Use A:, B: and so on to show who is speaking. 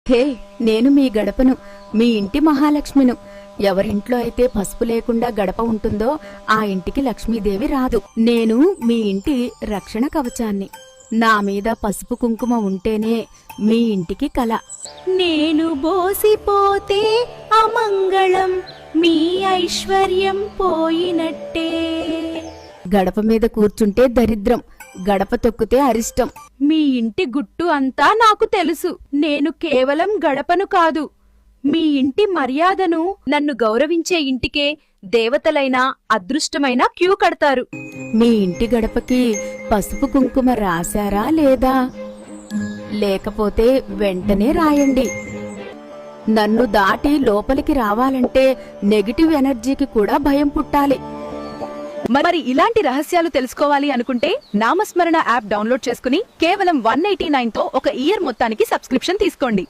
A: హే, నేను మీ గడపను, మీ ఇంటి మహాలక్ష్మిను. ఎవరింట్లో అయితే పసుపు లేకుండా గడప ఉంటుందో ఆ ఇంటికి లక్ష్మీదేవి రాదు. నేను మీ ఇంటి రక్షణ కవచాన్ని. నా మీద పసుపు కుంకుమ ఉంటేనే మీ ఇంటికి కల.
B: నేను బోసిపోతే అమంగళం, మీ ఐశ్వర్యం పోయినట్టే.
A: గడప మీద కూర్చుంటే దరిద్రం, గడప తొక్కితే అరిష్టం.
B: మీ ఇంటి గుట్టు అంతా నాకు తెలుసు. నేను కేవలం గడపను కాదు, మీ ఇంటి మర్యాదను. నన్ను గౌరవించే ఇంటికే దేవతలైనా అదృష్టమైన క్యూ కడతారు.
A: మీ ఇంటి గడపకి పసుపు కుంకుమ రాశారా లేదా? లేకపోతే వెంటనే రాయండి. నన్ను దాటి లోపలికి రావాలంటే నెగిటివ్ ఎనర్జీకి కూడా భయం పుట్టాలి.
B: మరి ఇలాంటి రహస్యాలు తెలుసుకోవాలి అనుకుంటే నామస్మరణ యాప్ డౌన్లోడ్ చేసుకుని కేవలం 189తో ఒక ఇయర్ మొత్తానికి సబ్స్క్రిప్షన్ తీసుకోండి.